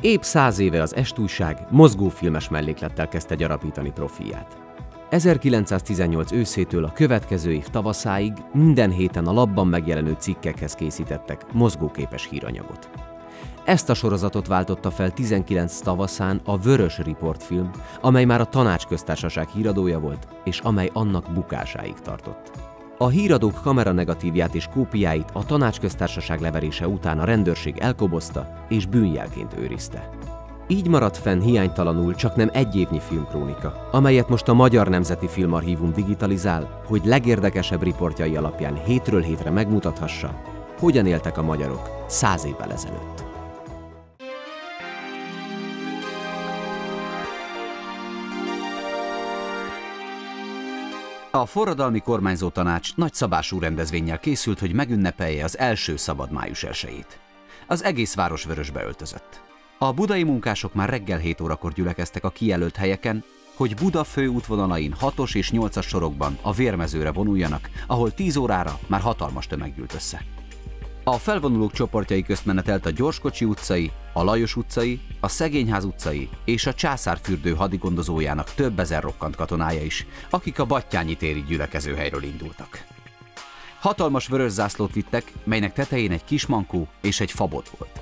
Épp 100 éve az Est-újság mozgófilmes melléklettel kezdte gyarapítani profilját. 1918 őszétől a következő év tavaszáig minden héten a lapban megjelenő cikkekhez készítettek mozgóképes híranyagot. Ezt a sorozatot váltotta fel 19 tavaszán a Vörös Riport film, amely már a Tanácsköztársaság híradója volt, és amely annak bukásáig tartott. A híradók kameranegatívját és kópiáit a Tanácsköztársaság leverése után a rendőrség elkobozta és bűnjelként őrizte. Így maradt fenn hiánytalanul csaknem egy évnyi filmkrónika, amelyet most a Magyar Nemzeti Filmarchívum digitalizál, hogy legérdekesebb riportjai alapján hétről hétre megmutathassa, hogyan éltek a magyarok 100 évvel ezelőtt. A forradalmi kormányzó tanács nagyszabású rendezvénnyel készült, hogy megünnepelje az első szabad május 1-jét. Az egész város vörösbe öltözött. A budai munkások már reggel 7 órakor gyülekeztek a kijelölt helyeken, hogy Buda főútvonalain 6-os és 8-as sorokban a Vérmezőre vonuljanak, ahol 10 órára már hatalmas tömeg gyűlt össze. A felvonulók csoportjai közt menetelt a Gyorskocsi utcai, a Lajos utcai, a Szegényház utcai és a Császárfürdő hadigondozójának több ezer rokkant katonája is, akik a Battyányi téri gyülekezőhelyről indultak. Hatalmas vörös zászlót vittek, melynek tetején egy kismankó és egy fabot volt.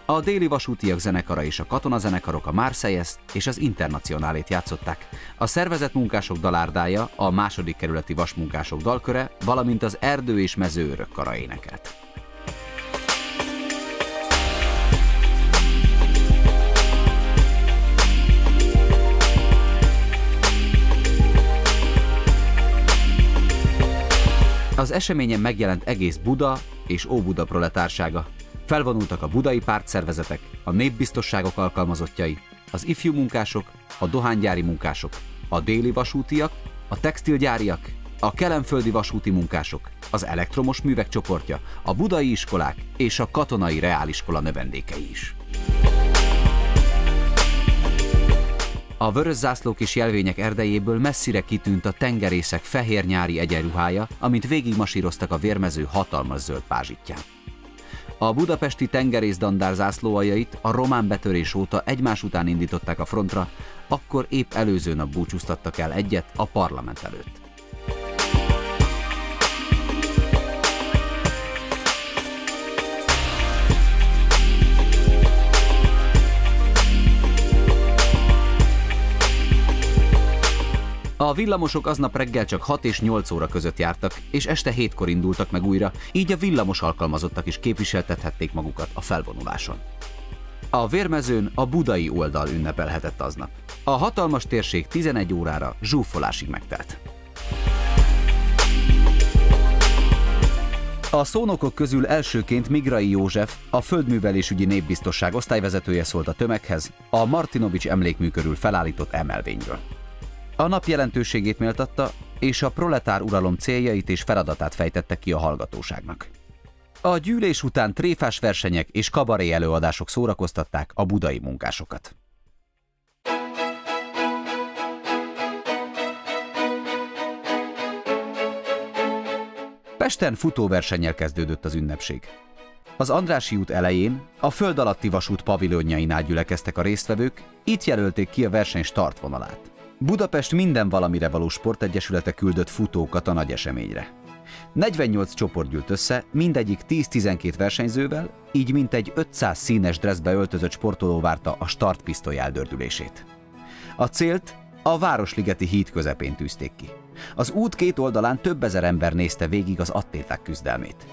A déli vasútiak zenekara és a katonazenekarok a Marseillaist és az Internacionálét játszották, a szervezett munkások dalárdája, a második kerületi vasmunkások dalköre, valamint az erdő- és mezőőrök kara énekelt. Az eseményen megjelent egész Buda és Óbuda proletársága. Felvonultak a budai pártszervezetek, a népbiztosságok alkalmazottjai, az ifjú munkások, a dohánygyári munkások, a déli vasútiak, a textilgyáriak, a kelenföldi vasúti munkások, az elektromos művek csoportja, a budai iskolák és a katonai reáliskola növendékei is. A vörös zászlók és jelvények erdejéből messzire kitűnt a tengerészek fehér nyári egyenruhája, amint végigmasíroztak a Vérmező hatalmas zöld pázsitján. A budapesti tengerész-dandár zászlóaljait a román betörés óta egymás után indították a frontra, akkor épp előző nap búcsúztattak el egyet a parlament előtt. A villamosok aznap reggel csak 6 és 8 óra között jártak, és este 7-kor indultak meg újra, így a villamos alkalmazottak is képviseltethették magukat a felvonuláson. A Vérmezőn a budai oldal ünnepelhetett aznap. A hatalmas térség 11 órára zsúfolásig megtelt. A szónokok közül elsőként Migrai József, a Földművelésügyi Népbiztosság osztályvezetője szólt a tömeghez a Martinovics emlékmű körül felállított emelvényről. A nap jelentőségét méltatta, és a proletár uralom céljait és feladatát fejtette ki a hallgatóságnak. A gyűlés után tréfás versenyek és kabaré előadások szórakoztatták a budai munkásokat. Pesten futóversennyel kezdődött az ünnepség. Az Andrássy út elején, a föld alatti vasút pavilonjainál gyülekeztek a résztvevők, itt jelölték ki a verseny startvonalát. Budapest minden valamire való sportegyesülete küldött futókat a nagy eseményre. 48 csoport gyűlt össze, mindegyik 10-12 versenyzővel, így mintegy 500 színes dresszbe öltözött sportoló várta a startpisztoly eldördülését. A célt a Városligeti híd közepén tűzték ki. Az út két oldalán több ezer ember nézte végig az atléták küzdelmét.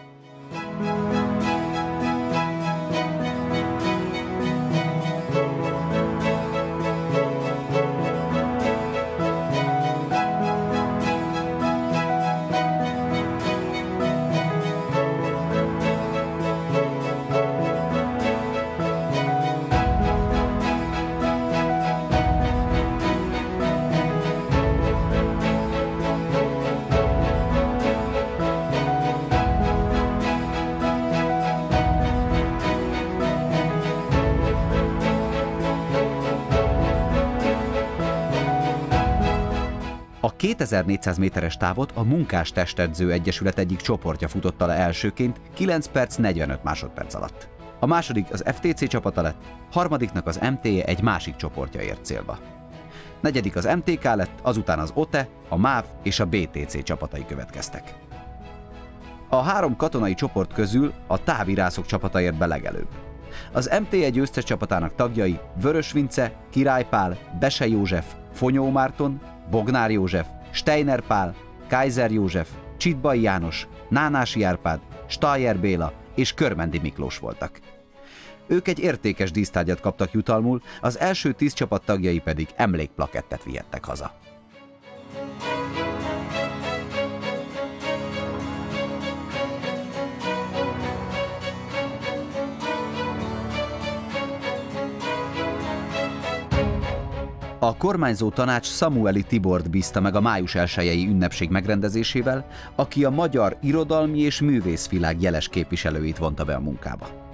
A 2400 méteres távot a Munkás Testedző Egyesület egyik csoportja futotta le elsőként 9 perc 45 másodperc alatt. A második az FTC csapata lett, harmadiknak az MTE egy másik csoportja ért célba. Negyedik az MTK lett, azután az OTE, a MÁV és a BTC csapatai következtek. A 3 katonai csoport közül a távirászok csapata ért be legelőbb. Az MTE győztes csapatának tagjai Vörös Vince, Király Pál, Bese József, Fonyó Márton, Bognár József, Steiner Pál, Kaiser József, Csitbai János, Nánási Árpád, Stajer Béla és Körmendi Miklós voltak. Ők egy értékes dísztárgyat kaptak jutalmul, az első 10 csapat tagjai pedig emlékplakettet vihettek haza. A kormányzó tanács Samueli Tibort bízta meg a május 1-i ünnepség megrendezésével, aki a magyar irodalmi és művészvilág jeles képviselőit vonta be a munkába.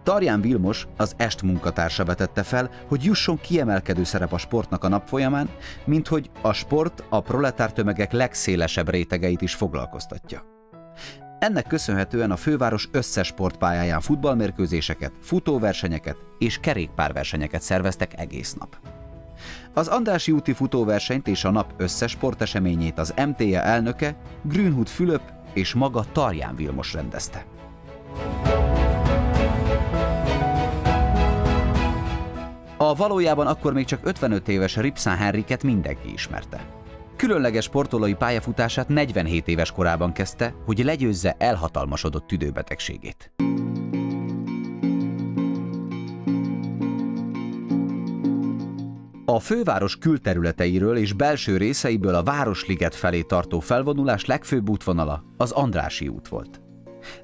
Tarján Vilmos, az EST munkatársa vetette fel, hogy jusson kiemelkedő szerep a sportnak a nap folyamán, mint hogy a sport a proletár tömegek legszélesebb rétegeit is foglalkoztatja. Ennek köszönhetően a főváros összes sportpályáján futballmérkőzéseket, futóversenyeket és kerékpárversenyeket szerveztek egész nap. Az Andrássy úti futóversenyt és a nap összes sporteseményét az MTE elnöke, Grünhut Fülöp és maga Tarján Vilmos rendezte. A valójában akkor még csak 55 éves Ripszán Henriket mindenki ismerte. Különleges sportolói pályafutását 47 éves korában kezdte, hogy legyőzze elhatalmasodott tüdőbetegségét. A főváros külterületeiről és belső részeiből a Városliget felé tartó felvonulás legfőbb útvonala az Andrássy út volt.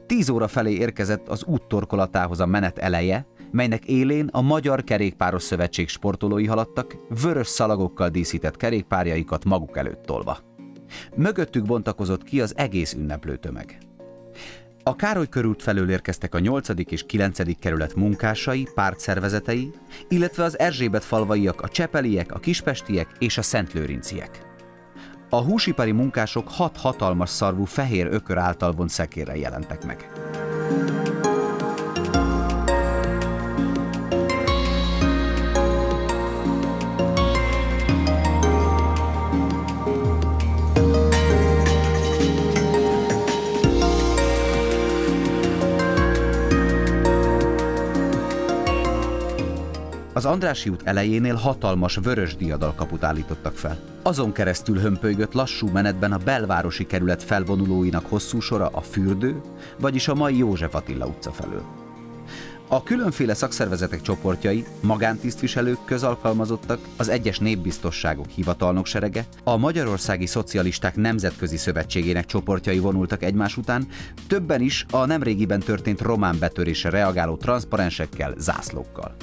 10 óra felé érkezett az út torkolatához a menet eleje, melynek élén a Magyar Kerékpáros Szövetség sportolói haladtak, vörös szalagokkal díszített kerékpárjaikat maguk előtt tolva. Mögöttük bontakozott ki az egész ünneplő tömeg. A Károly körút felől érkeztek a 8. és 9. kerület munkásai, pártszervezetei, illetve az Erzsébet falvaiak, a csepeliek, a kispestiek és a szentlőrinciek. A húsipari munkások 6 hatalmas szarvú fehér ökör által vont szekérrel jelentek meg. Az Andrássy út elejénél hatalmas vörös diadalkaput állítottak fel. Azon keresztül hömpölygött lassú menetben a belvárosi kerület felvonulóinak hosszú sora a Fürdő, vagyis a mai József Attila utca felől. A különféle szakszervezetek csoportjai, magántisztviselők, közalkalmazottak, az egyes népbiztosságok hivatalnok serege, a Magyarországi Szocialisták Nemzetközi Szövetségének csoportjai vonultak egymás után, többen is a nemrégiben történt román betörésre reagáló transzparensekkel, zászlókkal.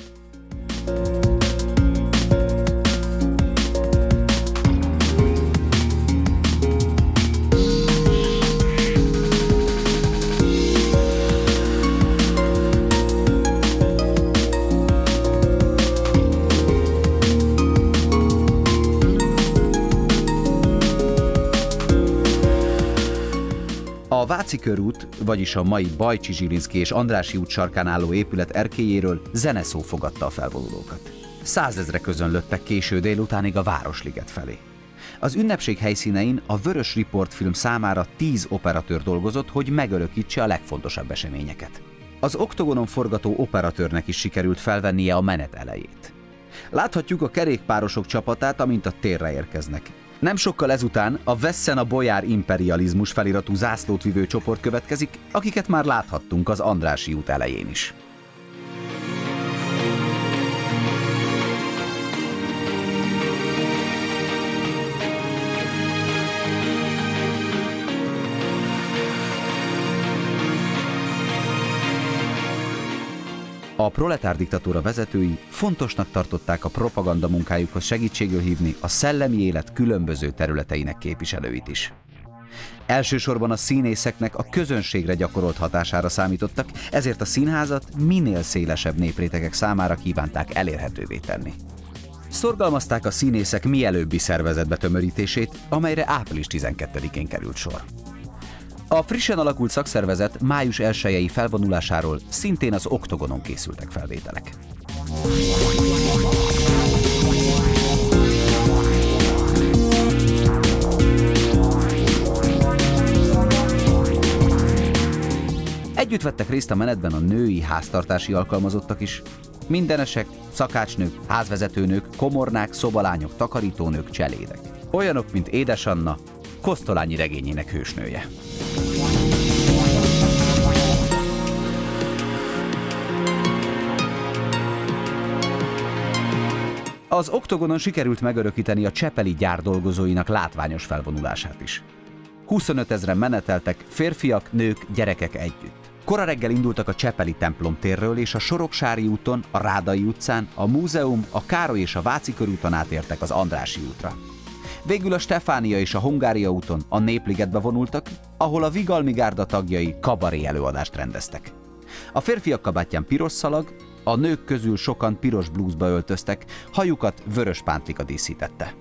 A Váci körút, vagyis a mai Bajcsy-Zsilinszky és Andrássy út sarkán álló épület erkélyéről zeneszó fogadta a felvonulókat. 100 000 közönlöttek késő délutánig a Városliget felé. Az ünnepség helyszínein a Vörös Riport film számára 10 operatőr dolgozott, hogy megörökítse a legfontosabb eseményeket. Az oktogonon forgató operatőrnek is sikerült felvennie a menet elejét. Láthatjuk a kerékpárosok csapatát, amint a térre érkeznek. Nem sokkal ezután a Vesszen a Bolyár imperializmus feliratú zászlót vivő csoport következik, akiket már láthattunk az Andrássy út elején is. A proletár diktatúra vezetői fontosnak tartották a propaganda munkájukhoz segítségül hívni a szellemi élet különböző területeinek képviselőit is. Elsősorban a színészeknek a közönségre gyakorolt hatására számítottak, ezért a színházat minél szélesebb néprétegek számára kívánták elérhetővé tenni. Szorgalmazták a színészek mielőbbi szervezetbe tömörítését, amelyre április 12-én került sor. A frissen alakult szakszervezet május 1-i felvonulásáról szintén az Oktogonon készültek felvételek. Együtt vettek részt a menetben a női háztartási alkalmazottak is. Mindenesek, szakácsnők, házvezetőnők, komornák, szobalányok, takarítónők, cselédek. Olyanok, mint Édes Anna, Kosztolányi regényének hősnője. Az Oktogonon sikerült megörökíteni a csepeli gyár dolgozóinak látványos felvonulását is. 25 000-en meneteltek, férfiak, nők, gyerekek együtt. Kora reggel indultak a csepeli templom térről, és a Soroksári úton, a Rádai utcán, a Múzeum, a Károly és a Váci körúton átértek az Andrássy útra. Végül a Stefánia és a Hungária úton a Népligetbe vonultak, ahol a Vigalmi gárda tagjai kabaré előadást rendeztek. A férfiak kabátján piros szalag, a nők közül sokan piros blúzba öltöztek, hajukat vörös pántlika díszítette.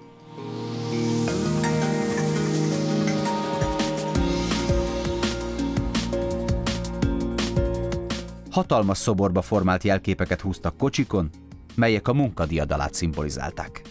Hatalmas szoborba formált jelképeket húztak kocsikon, melyek a munkadiadalát szimbolizálták.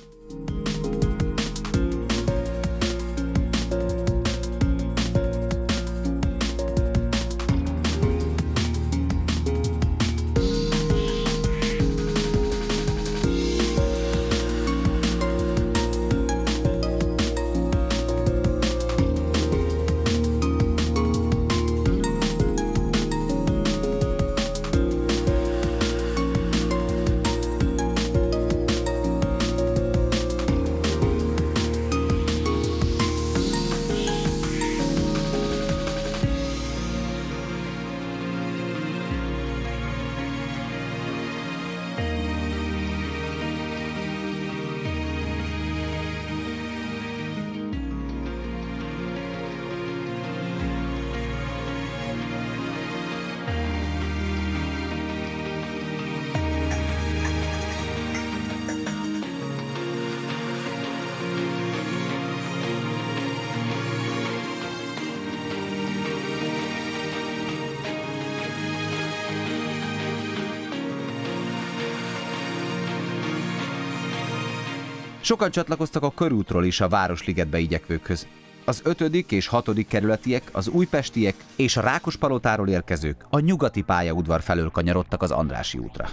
Sokan csatlakoztak a körútról is a Városligetbe igyekvőkhöz. Az 5. és 6. kerületiek, az újpestiek és a Rákospalotáról érkezők a nyugati pályaudvar felől kanyarodtak az Andrássy útra.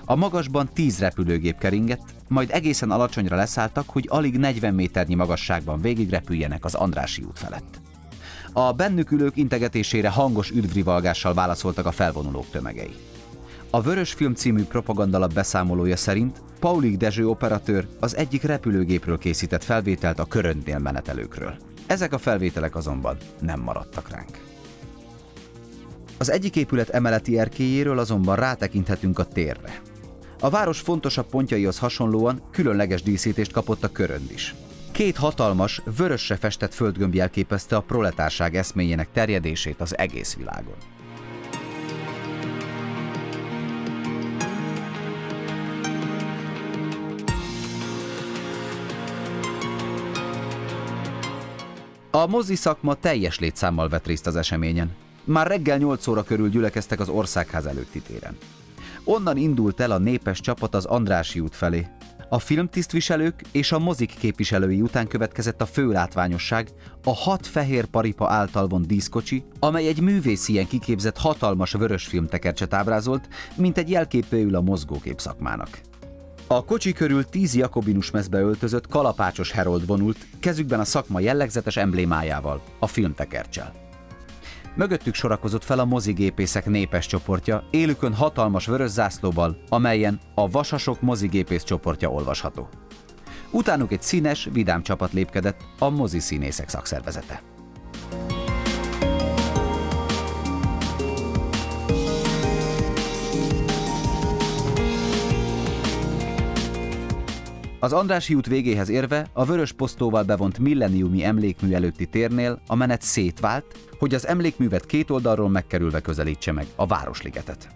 A magasban 10 repülőgép keringett, majd egészen alacsonyra leszálltak, hogy alig 40 méternyi magasságban végigrepüljenek az Andrássy út felett. A bennük ülők integetésére hangos üdvrivalgással válaszoltak a felvonulók tömegei. A Vörös Film című propagandalap beszámolója szerint Paulik Dezső operatőr az egyik repülőgépről készített felvételt a köröntnél menetelőkről. Ezek a felvételek azonban nem maradtak ránk. Az egyik épület emeleti erkélyéről azonban rátekinthetünk a térre. A város fontosabb pontjaihoz hasonlóan különleges díszítést kapott a körönd is. 2 hatalmas, vörösre festett földgömb jelképezte a proletárság eszméjének terjedését az egész világon. A mozi szakma teljes létszámmal vett részt az eseményen. Már reggel 8 óra körül gyülekeztek az Országház előtti téren. Onnan indult el a népes csapat az Andrássy út felé. A filmtisztviselők és a mozik képviselői után következett a fő látványosság, a 6 fehér paripa által vont díszkocsi, amely egy művészien kiképzett hatalmas vörös filmtekercset ábrázolt, mint egy jelképéül a mozgókép szakmának. A kocsi körül 10 jakobinus mezbe öltözött kalapácsos herold vonult, kezükben a szakma jellegzetes emblémájával, a filmtekerccsel. Mögöttük sorakozott fel a mozigépészek népes csoportja, élükön hatalmas vörös zászlóval, amelyen a Vasasok mozigépész csoportja olvasható. Utánuk egy színes, vidám csapat lépkedett, a moziszínészek szakszervezete. Az Andrássy út végéhez érve a vörös posztóval bevont milleniumi emlékmű előtti térnél a menet szétvált, hogy az emlékművet két oldalról megkerülve közelítse meg a Városligetet.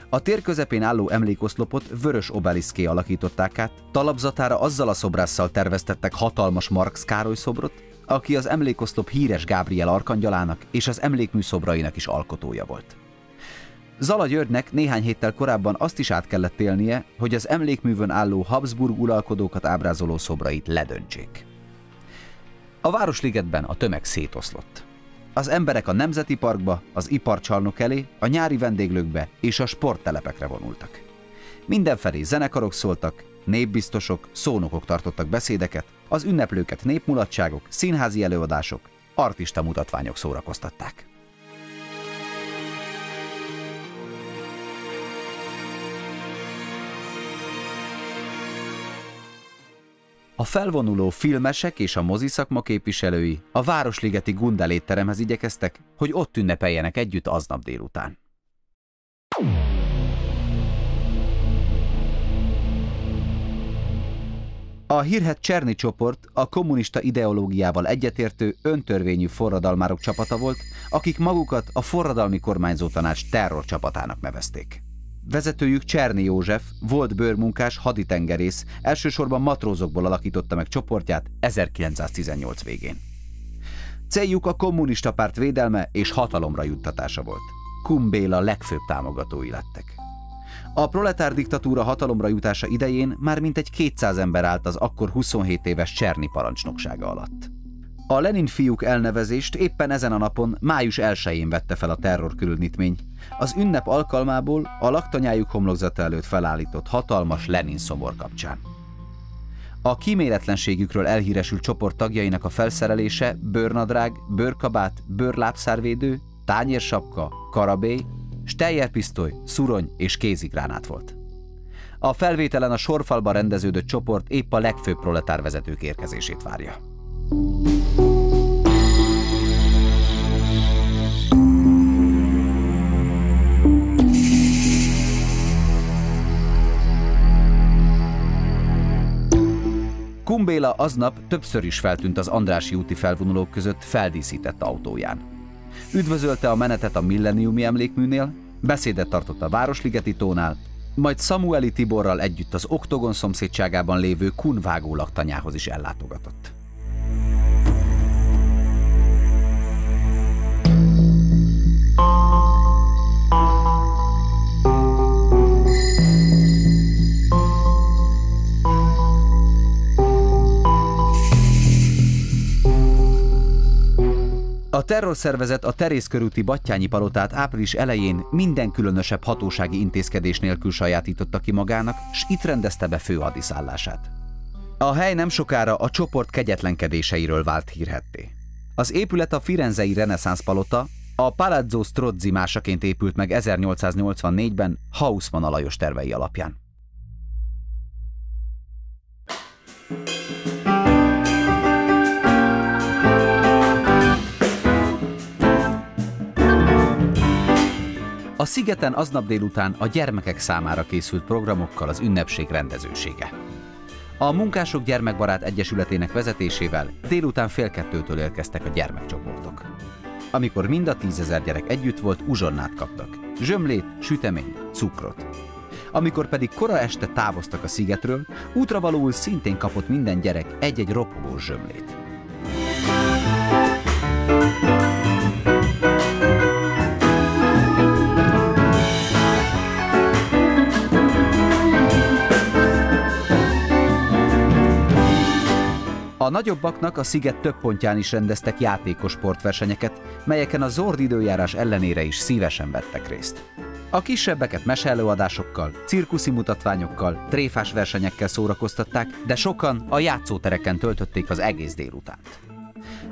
A tér közepén álló emlékoszlopot vörös obeliszkké alakították át, talapzatára azzal a szobrásszal terveztettek hatalmas Marx Károly szobrot, aki az emlékoszlop híres Gábriel arkangyalának és az emlékmű szobrainak is alkotója volt. Zala Györgynek néhány héttel korábban azt is át kellett élnie, hogy az emlékművön álló Habsburg uralkodókat ábrázoló szobrait ledöntsék. A Városligetben a tömeg szétoszlott. Az emberek a Nemzeti Parkba, az iparcsarnok elé, a nyári vendéglőkbe és a sporttelepekre vonultak. Mindenfelé zenekarok szóltak, népbiztosok, szónokok tartottak beszédeket, az ünneplőket népmulatságok, színházi előadások, artista mutatványok szórakoztatták. A felvonuló filmesek és a moziszakma képviselői a városligeti Gundel étteremhez igyekeztek, hogy ott ünnepeljenek együtt aznap délután. A hírhedt Czerny csoport a kommunista ideológiával egyetértő öntörvényű forradalmárok csapata volt, akik magukat a forradalmi kormányzótanács terrorcsapatának nevezték. Vezetőjük Czerny József, volt bőrmunkás, haditengerész, elsősorban matrózokból alakította meg csoportját 1918 végén. Céljuk a kommunista párt védelme és hatalomra juttatása volt. Kun Béla legfőbb támogatói lettek. A proletár diktatúra hatalomra jutása idején már mintegy 200 ember állt az akkor 27 éves Czerny parancsnoksága alatt. A Lenin fiúk elnevezést éppen ezen a napon, május 1-én vette fel a terrorkülönítmény, az ünnep alkalmából a laktanyájuk homlokzata előtt felállított hatalmas Lenin szobor kapcsán. A kíméletlenségükről elhíresült csoport tagjainak a felszerelése bőrnadrág, bőrkabát, bőrlábszárvédő, tányérsapka, karabély, steyerpisztoly, szurony és kézigránát volt. A felvételen a sorfalba rendeződött csoport épp a legfőbb proletár vezetők érkezését várja. Kun Béla aznap többször is feltűnt az Andrássy úti felvonulók között feldíszített autóján. Üdvözölte a menetet a Millenniumi emlékműnél, beszédet tartott a Városligeti tónál, majd Samueli Tiborral együtt az Oktogon szomszédságában lévő Kun vágó laktanyához is ellátogatott. A terrorszervezet a Terész körúti Battyányi palotát április elején minden különösebb hatósági intézkedés nélkül sajátította ki magának, s itt rendezte be főhadiszállását. A hely nem sokára a csoport kegyetlenkedéseiről vált hírhedté. Az épület a firenzei reneszánsz palota, a Palazzo Strozzi másaként épült meg 1884-ben Haussmann Alajos tervei alapján. A szigeten aznap délután a gyermekek számára készült programokkal az ünnepség rendezősége. A Munkások Gyermekbarát Egyesületének vezetésével délután 1:30-től érkeztek a gyermekcsoportok. Amikor mind a 10 000 gyerek együtt volt, uzsonnát kaptak, zsömlét, süteményt, cukrot. Amikor pedig kora este távoztak a szigetről, útravalóul szintén kapott minden gyerek egy-egy ropogós zsömlét. A nagyobbaknak a sziget több pontján is rendeztek játékos sportversenyeket, melyeken a zord időjárás ellenére is szívesen vettek részt. A kisebbeket meseelőadásokkal, cirkuszi mutatványokkal, tréfás versenyekkel szórakoztatták, de sokan a játszótereken töltötték az egész délutánt.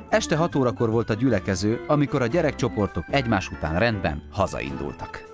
Este 6 órakor volt a gyülekező, amikor a gyerekcsoportok egymás után rendben hazaindultak.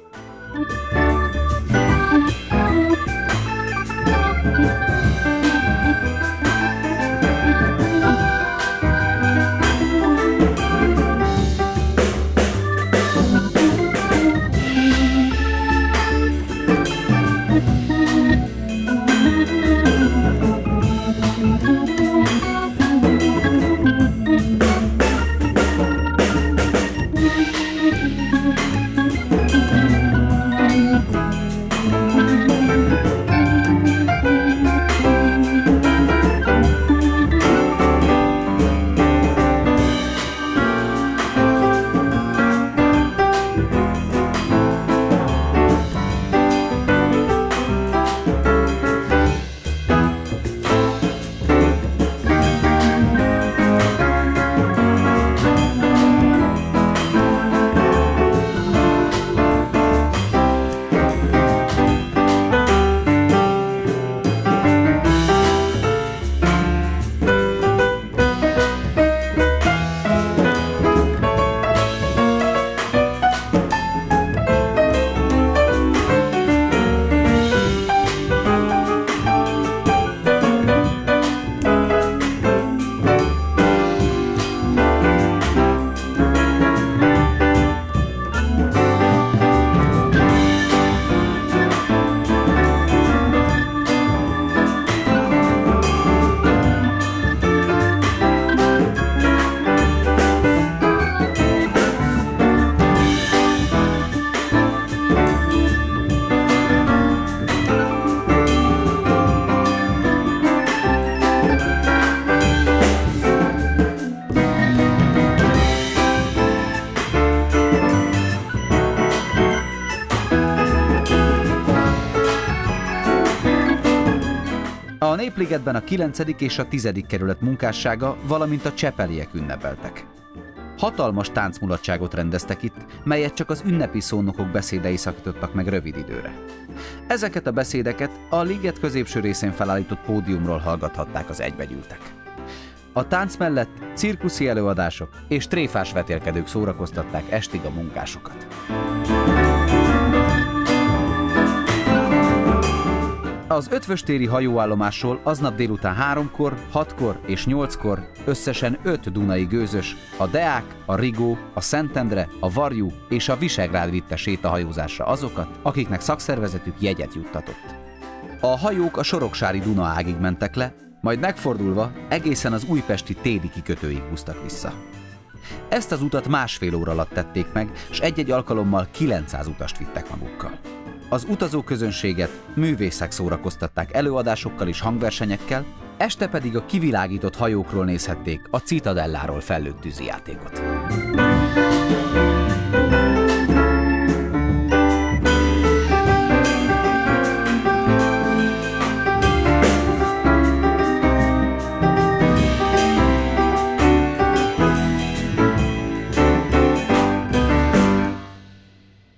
A Népligetben a 9. és a 10. kerület munkássága, valamint a csepeliek ünnepeltek. Hatalmas táncmulatságot rendeztek itt, melyet csak az ünnepi szónokok beszédei szakítottak meg rövid időre. Ezeket a beszédeket a liget középső részén felállított pódiumról hallgathatták az egybegyűltek. A tánc mellett cirkuszi előadások és tréfás vetélkedők szórakoztatták estig a munkásokat. Az Ötvöstéri hajóállomásról aznap délután 3-kor, 6-kor és 8-kor összesen 5 dunai gőzös, a Deák, a Rigó, a Szentendre, a Varjú és a Visegrád vitte sétahajózásra azokat, akiknek szakszervezetük jegyet juttatott. A hajók a soroksári Duna ágig mentek le, majd megfordulva egészen az újpesti Téli kikötőig húztak vissza. Ezt az utat másfél óra alatt tették meg, és egy-egy alkalommal 900 utast vittek magukkal. Az utazóközönséget művészek szórakoztatták előadásokkal és hangversenyekkel, este pedig a kivilágított hajókról nézhették a Citadelláról fellőtt tűzijátékot.